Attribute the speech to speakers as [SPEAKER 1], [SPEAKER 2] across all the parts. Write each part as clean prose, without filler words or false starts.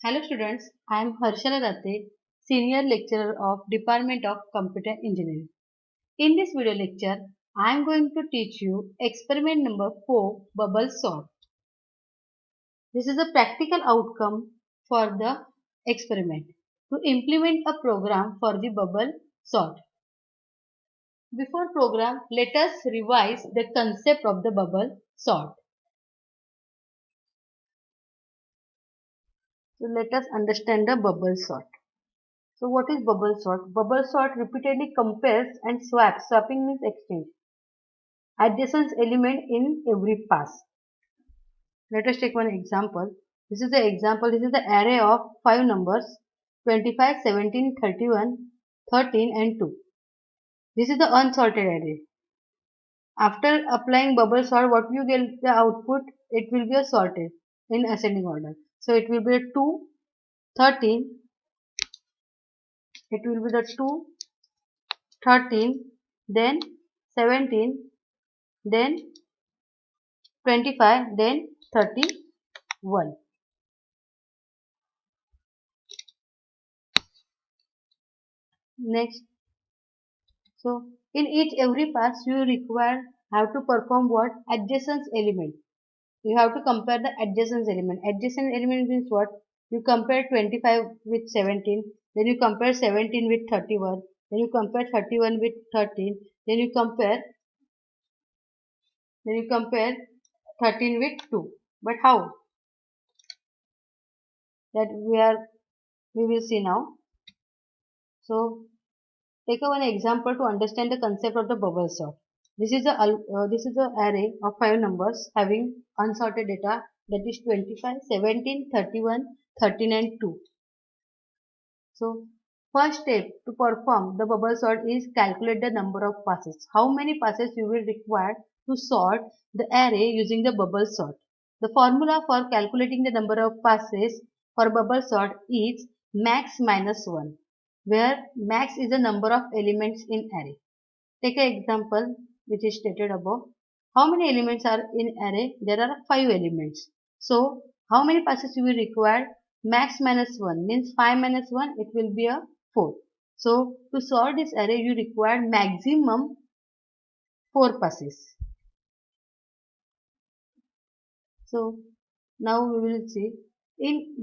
[SPEAKER 1] Hello students, I am Harshala Ratte, Senior Lecturer of Department of Computer Engineering. In this video lecture, I am going to teach you experiment number 4 bubble sort. This is a practical outcome for the experiment to implement a program for the bubble sort. Before program, let us revise the concept of the bubble sort. So let us understand the bubble sort. So what is bubble sort? Bubble sort repeatedly compares and swaps. Swapping means exchange. Adjacent element in every pass. Let us take one example. This is the example. This is the array of 5 numbers 25, 17, 31, 13 and 2. This is the unsorted array. After applying bubble sort, what you get the output? It will be a sorted in ascending order. So it will be a 2, 13. It will be the 2, 13, then 17, then 25, then 31. Next, so in each every pass you require have to perform what? Adjacent element. You have to compare the adjacent element. Adjacent element means what? You compare 25 with 17, then you compare 17 with 31, then you compare 31 with 13, then you compare 13 with 2. But how? That we will see now. So take one example to understand the concept of the bubble sort. This is a array of 5 numbers having unsorted data, that is 25, 17, 31, 13 and 2. So first step to perform the bubble sort is calculate the number of passes. How many passes you will require to sort the array using the bubble sort. The formula for calculating the number of passes for bubble sort is max minus 1, where max is the number of elements in array. Take an example which is stated above. How many elements are in array? There are 5 elements. So how many passes you will require? Max minus 1 means 5 minus 1, it will be a 4. So to solve this array you require maximum 4 passes. So now we will see in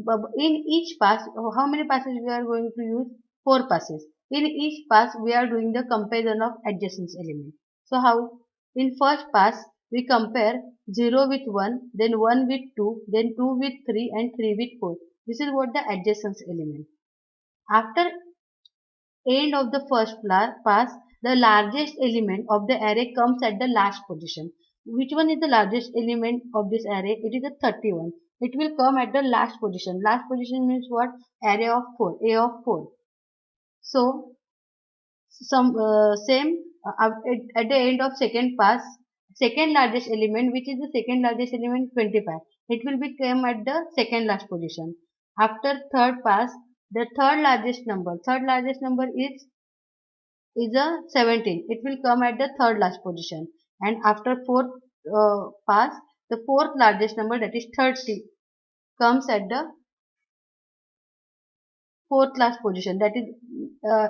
[SPEAKER 1] each pass how many passes we are going to use? 4 passes. In each pass we are doing the comparison of adjacent element. So how? In first pass we compare 0 with 1, then 1 with 2, then 2 with 3 and 3 with 4. This is what the adjacent element. After end of the first pass, the largest element of the array comes at the last position. Which one is the largest element of this array? It is the 31. It will come at the last position. Last position means what? Array of 4, A of 4. So, same at the end of second pass, second largest element, which is the second largest element 25. It will become at the second last position. After third pass, the third largest number is a 17. It will come at the third last position. And after fourth pass, the fourth largest number, that is 30, comes at the fourth last position. That is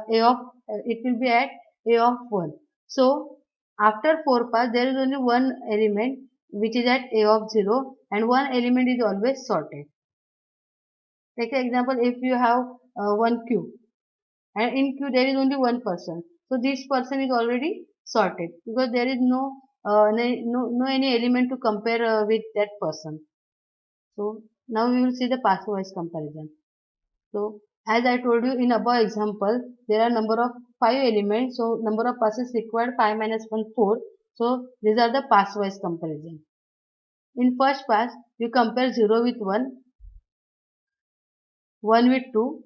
[SPEAKER 1] it will be at a of 1. So after 4 pass, there is only one element which is at a of 0, and one element is always sorted. Take an example, if you have one queue, and in queue there is only one person, so this person is already sorted because there is no any element to compare with that person. So now we will see the pass wise comparison. So as I told you in above example, there are number of 5 elements, so number of passes required 5 minus 1 4. So these are the pass wise comparison. In first pass you compare 0 with 1, 1 with 2.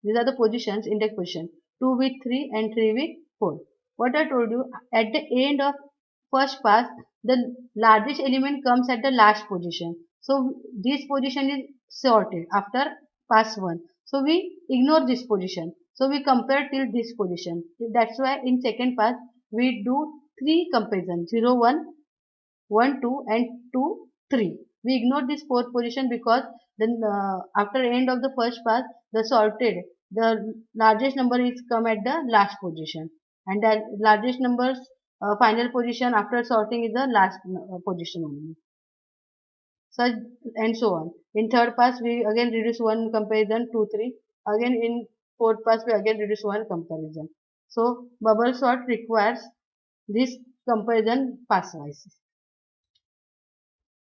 [SPEAKER 1] These are the positions, index position. 2 with 3 and 3 with 4. What I told you, at the end of first pass, the largest element comes at the last position. So this position is sorted after pass 1. So we ignore this position. So we compare till this position. That's why in second pass we do 3 comparison: 0, 1, 1, 2 and 2, 3. We ignore this fourth position because then after end of the first pass, the largest number is come at the last position, and the largest numbers final position after sorting is the last position only. Such and so on. In third pass, we again reduce one comparison, 2, 3. Again in fourth pass, we again reduce one comparison. So bubble sort requires this comparison pass-wise.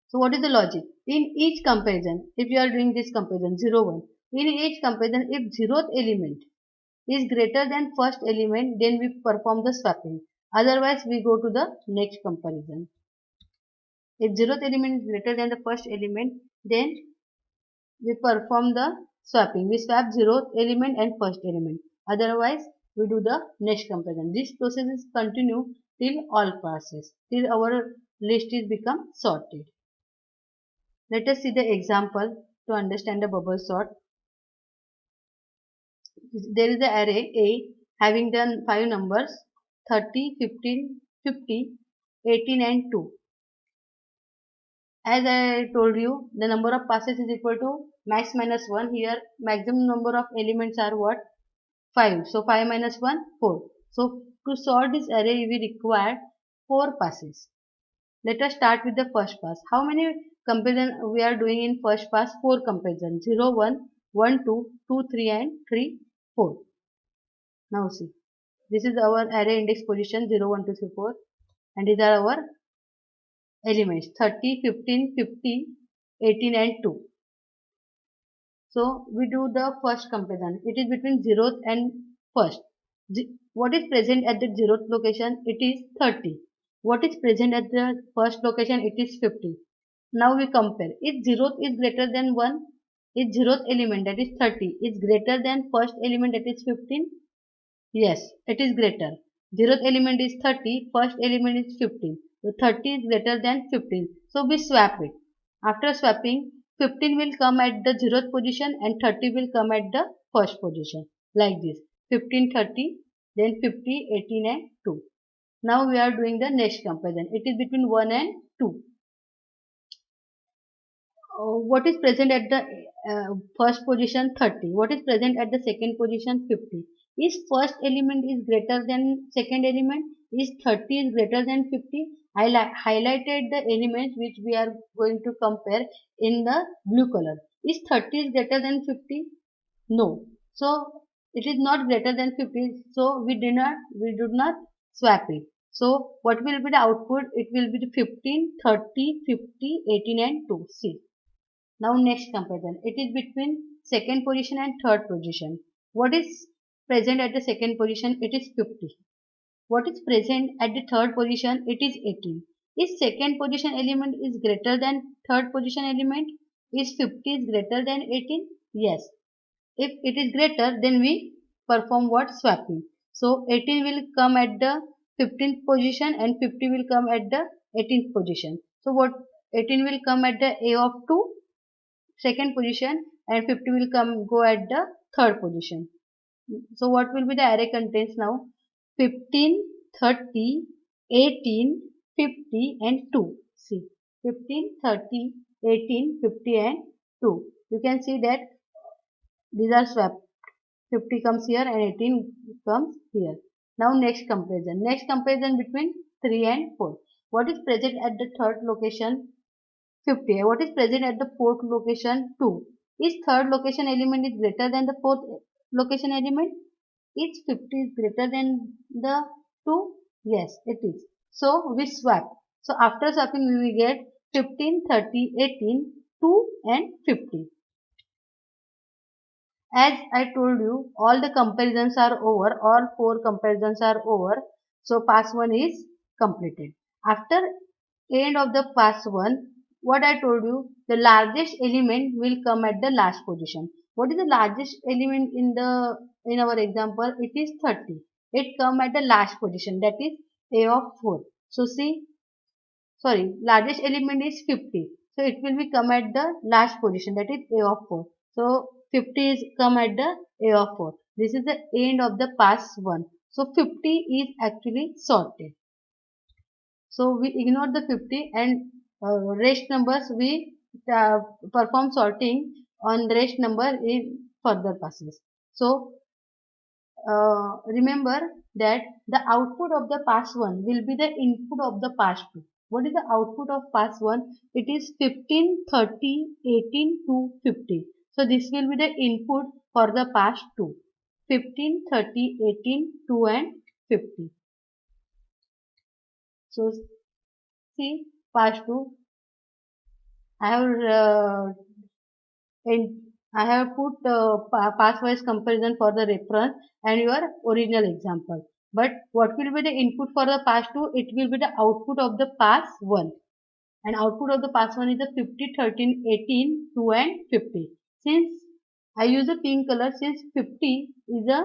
[SPEAKER 1] So what is the logic? In each comparison, if you are doing this comparison 0, 1, in each comparison, if zeroth element is greater than first element, then we perform the swapping. Otherwise, we go to the next comparison. If zeroth element is greater than the first element, then we perform the swapping. We swap zeroth element and first element. Otherwise, we do the next comparison. This process is continue till all passes, till our list is become sorted. Let us see the example to understand the bubble sort. There is the array A having the 5 numbers 30, 15, 50, 18 and 2. As I told you, the number of passes is equal to max minus 1. Here, maximum number of elements are what? 5. So, 5 minus 1, 4. So, to sort this array, we require 4 passes. Let us start with the first pass. How many comparison we are doing in first pass? 4 comparison. 0, 1, 1, 2, 2, 3 and 3, 4. Now see. This is our array index position 0, 1, 2, 3, 4. And these are our elements 30, 15, 50, 18 and 2. So we do the first comparison. It is between 0th and first. What is present at the 0th location? It is 30. What is present at the first location? It is 50. Now we compare. If 0th is greater than 1, if 0th element that is 30 is greater than first element that is 15, yes, it is greater. 0th element is 30, first element is 15. So 30 is greater than 15. So we swap it. After swapping, 15 will come at the 0th position and 30 will come at the first position. Like this. 15, 30, then 50, 18 and 2. Now we are doing the next comparison. It is between 1 and 2. What is present at the first position? 30. What is present at the second position? 50. Is first element is greater than second element? Is 30 is greater than 50? I highlighted the elements which we are going to compare in the blue color. Is 30 is greater than 50? No. So it is not greater than 50. So we do not swap it. So what will be the output? It will be the 15, 30, 50, 18 and 2. See. Now next comparison. It is between second position and third position. What is present at the second position? It is 50. What is present at the third position? It is 18. Is second position element is greater than third position element? Is 50 is greater than 18? Yes. If it is greater, then we perform what? Swapping. So 18 will come at the 15th position and 50 will come at the 18th position. So what? 18 will come at the A of 2 second position and 50 will go at the third position. So what will be the array contents now? 15, 30, 18, 50 and 2. See 15, 30, 18, 50 and 2. You can see that these are swapped. 50 comes here and 18 comes here. Now next comparison. Next comparison between 3 and 4. What is present at the third location? 50. What is present at the fourth location? 2. Is third location element is greater than the fourth location element? Is 50 is greater than the 2? Yes, it is. So we swap. So after swapping we will get 15, 30, 18, 2 and 50. As I told you, all the comparisons are over, all 4 comparisons are over. So pass 1 is completed. After end of the pass 1, what I told you, the largest element will come at the last position. What is the largest element in our example? It is 30. It come at the last position, that is A of 4. So see, sorry, largest element is 50. So it will be come at the last position, that is A of 4. So 50 is come at the A of 4. This is the end of the pass 1. So 50 is actually sorted. So we ignore the 50 and rest numbers we perform sorting on rest number in further passes. So remember that the output of the pass 1 will be the input of the pass 2. What is the output of pass 1? It is 15, 30, 18 to 50. So this will be the input for the pass 2. 15, 30, 18, 2 and 50. So see pass 2. I have and I have put pass-wise comparison for the reference and your original example. But what will be the input for the pass 2? It will be the output of the pass 1. And output of the pass 1 is the 50, 13, 18, 2 and 50. Since I use a pink color, since 50 is a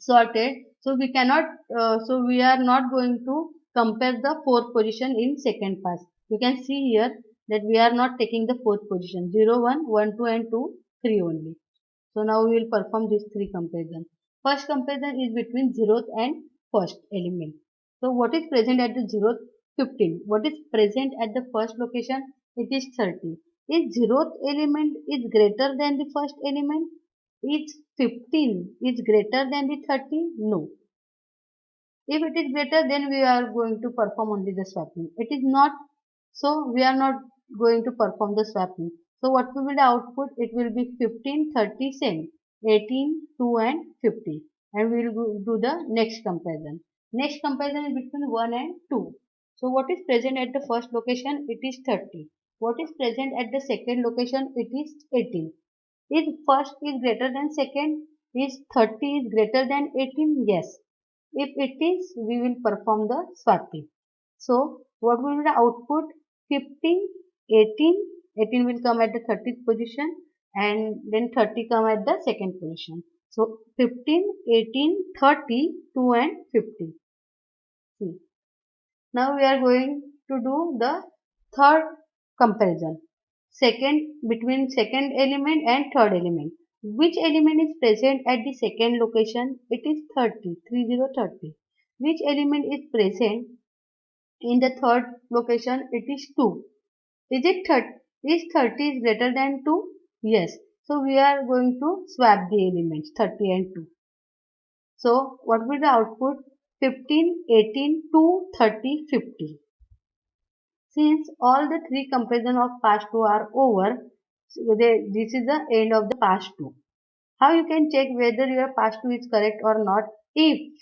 [SPEAKER 1] sorted, so we are not going to compare the fourth position in second pass. You can see here that we are not taking the fourth position, 0, 1, 1, 2 and 2, 3 only. So now we will perform these three comparison. First comparison is between zeroth and first element. So what is present at the zeroth? 15. What is present at the first location? It is 30. Is zeroth element is greater than the first element? Is 15 is greater than the 30? No. If it is greater, then we are going to perform only the swapping. It is not, so we are not going to perform the swapping. So what will be the output? It will be 15, 30, same, 18, 2 and 50. And we will do the next comparison. Next comparison is between 1 and 2. So what is present at the first location? It is 30. What is present at the second location? It is 18. Is first is greater than second? Is 30 is greater than 18? Yes. If it is, we will perform the swapping. So, what will be the output? 50, 18. 18 will come at the 30th position and then 30 come at the second position. So, 15, 18, 30, 2 and 50. See. Now we are going to do the third comparison. Second, between second element and third element. Which element is present at the second location? It is 30, 30, 30. Which element is present in the third location? It is 2. Is it 30? Is 30 is greater than 2? Yes. So we are going to swap the elements 30 and 2. So what will the output? 15, 18, 2, 30, 50. Since all the three comparison of past 2 are over, this is the end of the past 2. How you can check whether your past 2 is correct or not? If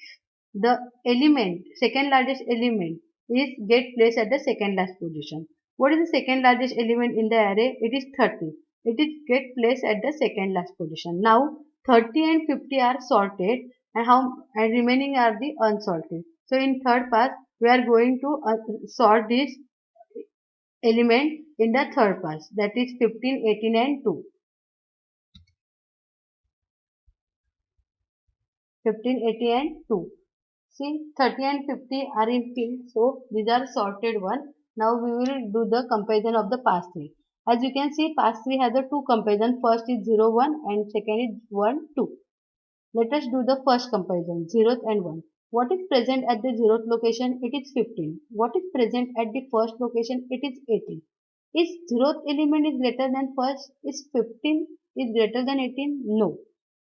[SPEAKER 1] the element, second largest element is get placed at the second last position. What is the second largest element in the array? It is 30. It is get placed at the second last position. Now 30 and 50 are sorted and remaining are the unsorted. So in third pass we are going to sort this element in the third pass, that is 15, 18 and 2. 15, 80 and 2. See 30 and 50 are in pink, so these are sorted one. Now we will do the comparison of the pass 3. As you can see, pass 3 has a two comparison. First is 0, 1 and second is 1, 2. Let us do the first comparison, 0th and 1. What is present at the 0th location? It is 15. What is present at the first location? It is 18. Is 0th element is greater than first? Is 15 is greater than 18? No.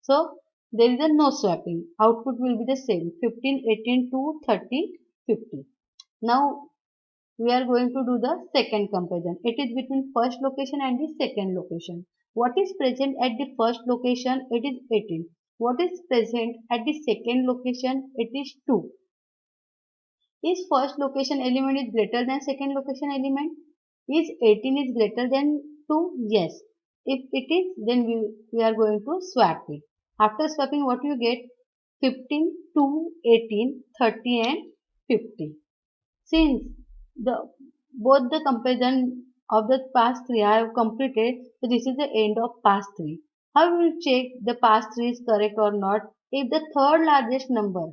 [SPEAKER 1] So there is a no swapping. Output will be the same, 15, 18, 2, 30, 50. Now we are going to do the second comparison. It is between first location and the second location. What is present at the first location? It is 18. What is present at the second location? It is 2. Is first location element is greater than second location element? Is 18 is greater than 2? Yes. If it is, then we are going to swap it. After swapping, what you get? 15, 2, 18, 30 and 50. Since the both the comparison of the past 3 I have completed, so this is the end of past 3. How we will check the past 3 is correct or not? If the third largest number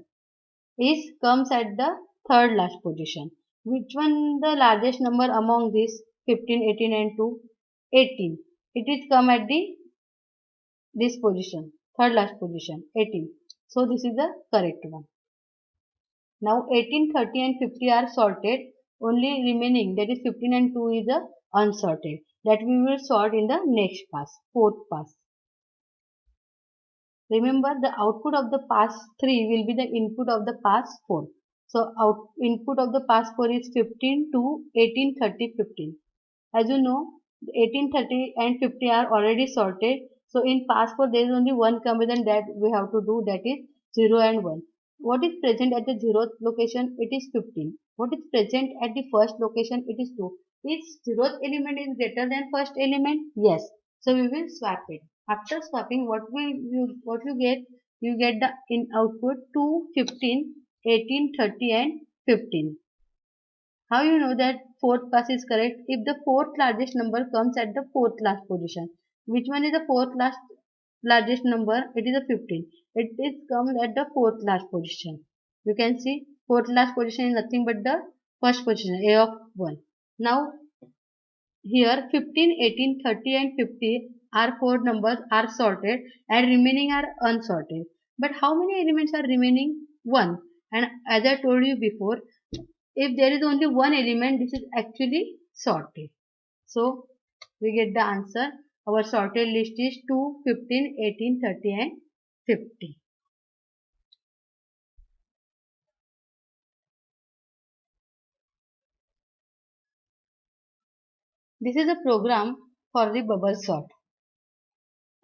[SPEAKER 1] is comes at the third last position. Which one the largest number among these 15, 18 and 2? 18. It is come at the this position, third last position, 18. So this is the correct one. Now 18, 30 and 50 are sorted. Only remaining, that is 15 and 2 is unsorted. that we will sort in the next pass, fourth pass. Remember, the output of the pass 3 will be the input of the pass 4. So input of the pass 4 is 15 to 18, 30, 15. As you know, 18, 30 and 50 are already sorted. So in pass 4 there is only one combination that we have to do, that is 0 and 1. What is present at the 0th location? It is 15. What is present at the first location? It is 2. Is 0th element is greater than first element? Yes. So we will swap it. After swapping, what you get? You get the in output 2, 15, 18, 30 and 15. How you know that fourth pass is correct? If the fourth largest number comes at the fourth last position. Which one is the fourth largest number? It is a 15. It is comes at the fourth last position. You can see fourth last position is nothing but the first position, A of 1. Now here 15, 18, 30 and 50 are four numbers are sorted and remaining are unsorted. But how many elements are remaining? 1. And as I told you before, if there is only one element, this is actually sorted. So we get the answer. Our sorted list is 2, 15, 18, 30 and 50. This is a program for the bubble sort.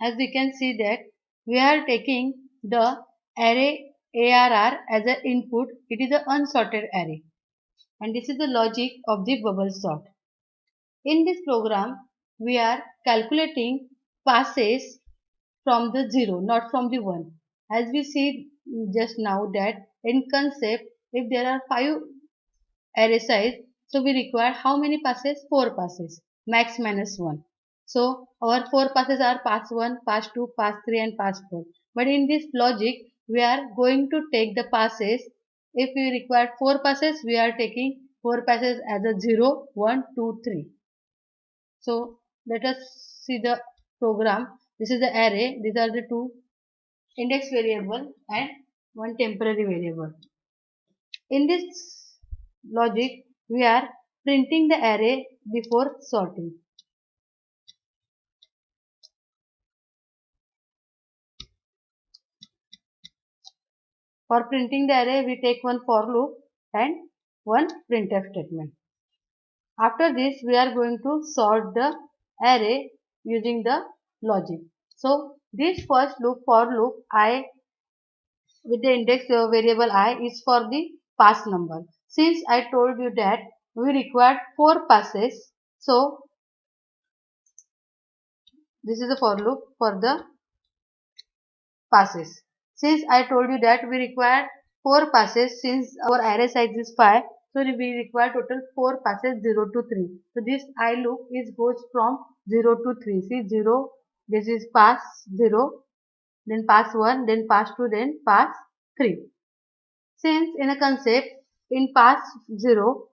[SPEAKER 1] As we can see that we are taking the array ARR as an input. It is an unsorted array. And this is the logic of the bubble sort. In this program, we are calculating passes from the 0, not from the 1. As we see just now that in concept, if there are 5 array size, so we require how many passes? 4 passes, max minus 1. So our 4 passes are pass 1, pass 2, pass 3 and pass 4. But in this logic, we are going to take the passes. If we require 4 passes, we are taking 4 passes as a 0, 1, 2, 3. So let us see the program. This is the array. These are the two index variable and one temporary variable. In this logic, we are printing the array before sorting. For printing the array, we take one for loop and one printf statement. After this, we are going to sort the array using the logic. So this first loop, for loop, I with the index variable I is for the pass number. Since I told you that we required 4 passes, so this is the for loop for the passes. Since I told you that we require 4 passes, since our array size is 5, so we require total 4 passes 0 to 3. So this I loop is goes from 0 to 3. See 0, this is pass 0, then pass 1, then pass 2, then pass 3. Since in a concept in pass 0,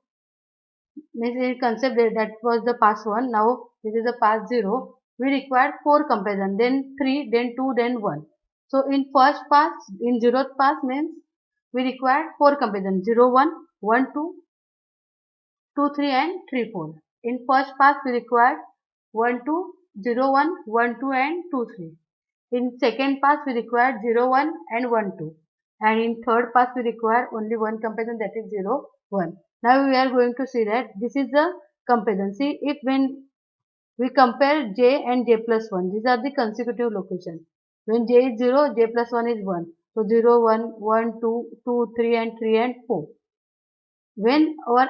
[SPEAKER 1] means in concept that was the pass 1, now this is the pass 0, we require 4 comparison, then 3, then 2, then 1. So in first pass, in 0th pass means we require 4 comparison, 0, 1, 1, 2, 2, 3 and 3, 4. In first pass we require 1, 2, 0, 1, 1, 2 and 2, 3. In second pass we require 0, 1 and 1, 2. And in third pass we require only one comparison, that is 0, 1. Now we are going to see that this is the comparison. See, if when we compare j and j plus 1, these are the consecutive locations. When j is 0, j plus 1 is 1. So 0, 1, 1, 2, 2, 3 and 3 and 4. When our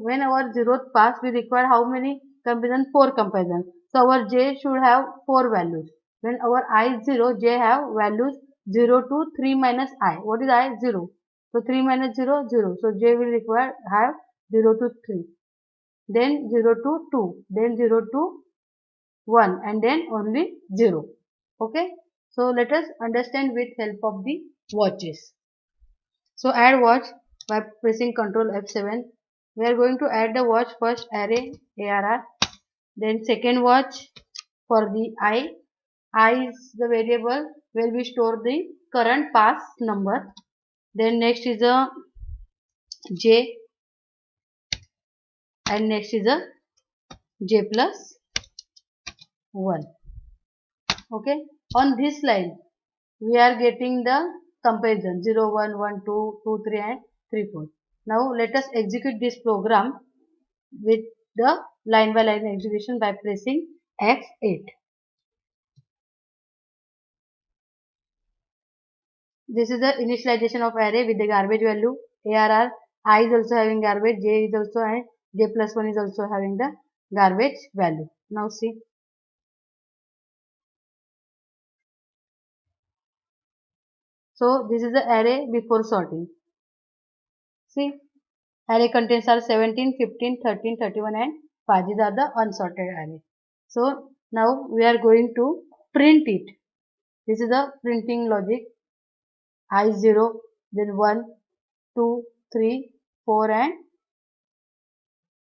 [SPEAKER 1] when our 0th pass we require how many comparison? 4 comparison. So our j should have 4 values. When our I is 0, j have values 0 to 3 minus I. What is I? 0. So 3 minus 0, 0. So j will require have 0 to 3. Then 0 to 2. Then 0 to 1. And then only 0. Okay. So let us understand with help of the watches. So add watch by pressing Ctrl F7. We are going to add the watch first array ARR. Then second watch for the I. I is the variable where we store the current pass number. Then next is a J and next is a j plus 1. Okay, on this line we are getting the comparison 0 1 1 2 2 3 and 3 4. Now let us execute this program with the line by line execution by pressing F8. This is the initialization of array with the garbage value ARR. I is also having garbage, j is also, and j plus 1 is also having the garbage value. Now see, so this is the array before sorting. See, array contents are 17, 15, 13, 31 and 5. These are the unsorted array. So now we are going to print it. This is the printing logic. I 0, then 1, 2, 3, 4 and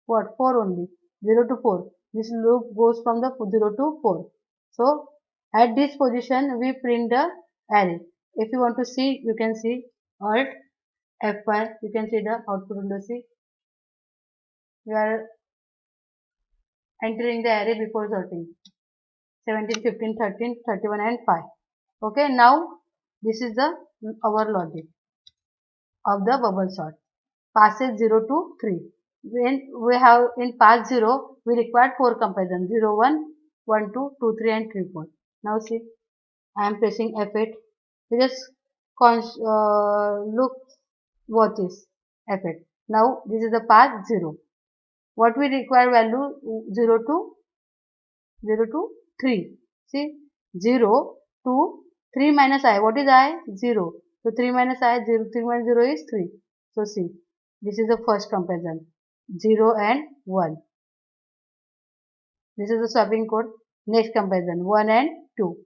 [SPEAKER 1] what? 4 only. 0 to 4. This loop goes from the 0 to 4. So at this position we print the array. If you want to see, you can see Alt F5. You can see the output window. See, we are entering the array before sorting. 17, 15, 13, 31 and 5. Okay, now this is the our logic of the bubble sort. Passes 0 to 3. When we have in pass 0, we require 4 comparisons 0, 1, 1, 2, 2, 3 and 3, 4. Now see, I am pressing F8. We just look what is F8. Now this is the path 0. What we require value 0 to 3. See, 0 to 3 minus I. What is I? 0. So 3 minus I, 0, 3 minus 0 is 3. So see, this is the first comparison. 0 and 1. This is the swapping code. Next comparison 1 and 2.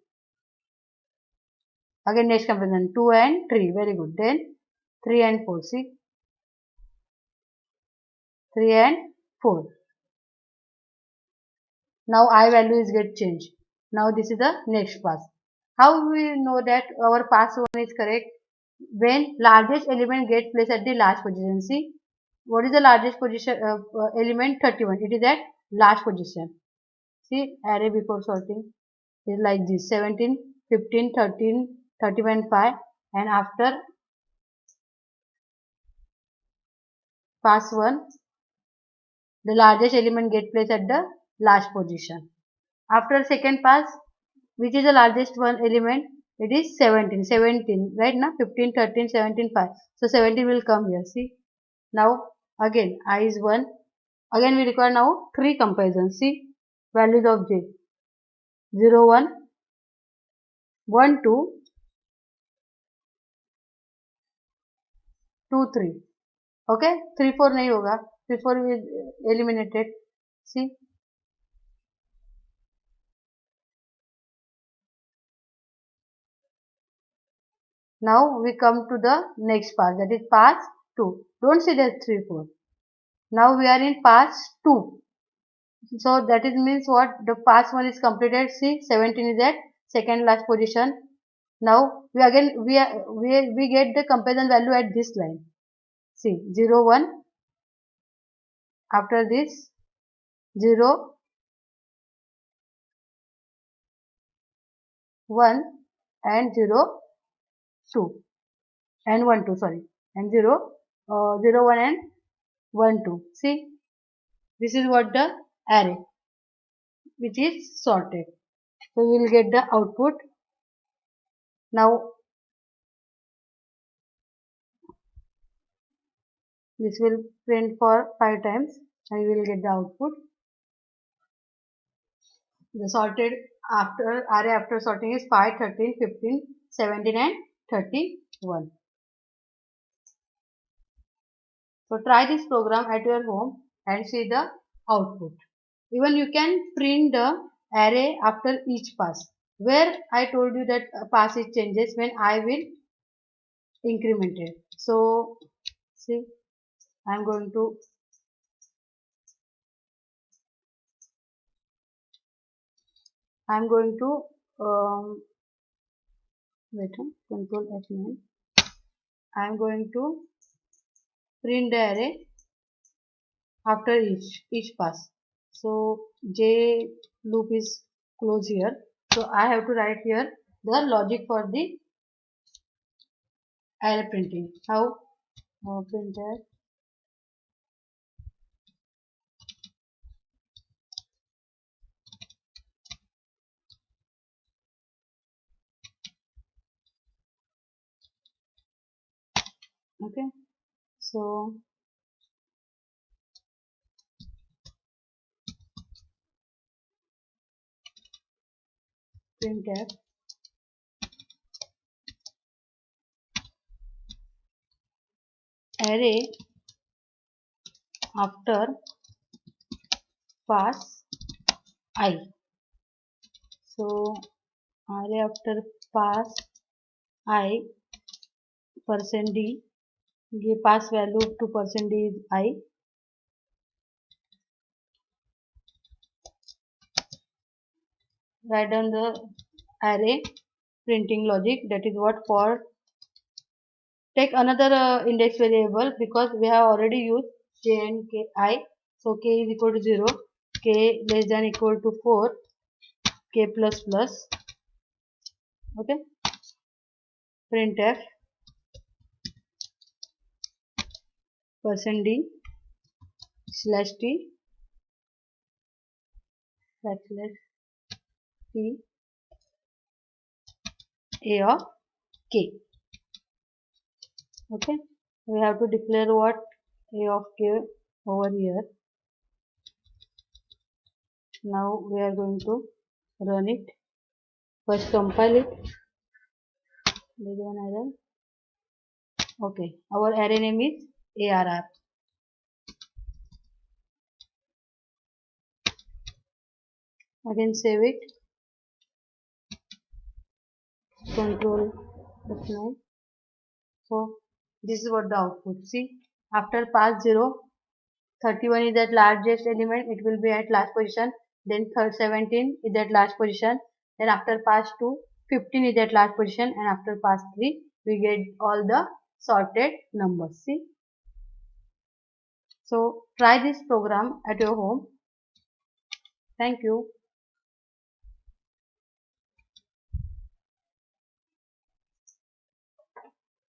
[SPEAKER 1] Again next comparison 2 and 3. Very good. Then 3 and 4. See, 3 and 4. Now I value is get changed. Now this is the next pass. How we know that our pass 1 is correct? When largest element gets placed at the last position. See, what is the largest position element? 31. It is at last position. See, array before sorting is like this: 17, 15, 13, 31, 5, and after pass 1, the largest element get placed at the last position. After second pass, which is the largest one element? It is 17. 17, right now? 15, 13, 17, 5. So 17 will come here. See, now again I is 1. Again we require now 3 comparisons. See, values of j 0, 1, 1, 2, 2, 3. Okay, 3, 4 nahi hoga. 3, 4 is eliminated. See, now we come to the next pass, that is pass 2. Don't say that 3, 4. Now we are in pass 2. So that is means what? The pass 1 is completed. See, 17 is at second last position. Now we again we get the comparison value at this line. See, 0, 1. After this 0, 1 and 0, 2 and 1, 2, sorry, and 0, 0, 1 and 1, 2. See, this is what the array which is sorted. So we will get the output. Now this will print for 5 times and we will get the output. The sorted after array after sorting is 5, 13, 15, 17 and 31. So try this program at your home and see the output. Even you can print the array after each pass. Where I told you that pass it changes when I will increment it. So see, I am going to wait, control F9. I am going to print the array after each pass. So j loop is closed here. So I have to write here the logic for the array printing. How? Printer okay. So printf array after pass I. So array after pass I %d, give pass value to %d is I. Write down the array printing logic, that is what for. Take another index variable because we have already used j and k I. So k is equal to 0, k less than equal to 4, k plus plus. Okay. Printf %d slash t backslash t a of k. Okay. We have to declare what a of k over here. Now we are going to run it. First compile it. Okay. Our array name is arr. Again save it. Control F9. So this is what the output. See, after pass 0, 31 is at largest element, it will be at last position. Then 17 is at last position. Then after pass 2, 15 is at last position, and after pass 3, we get all the sorted numbers. See. So try this program at your home. Thank you.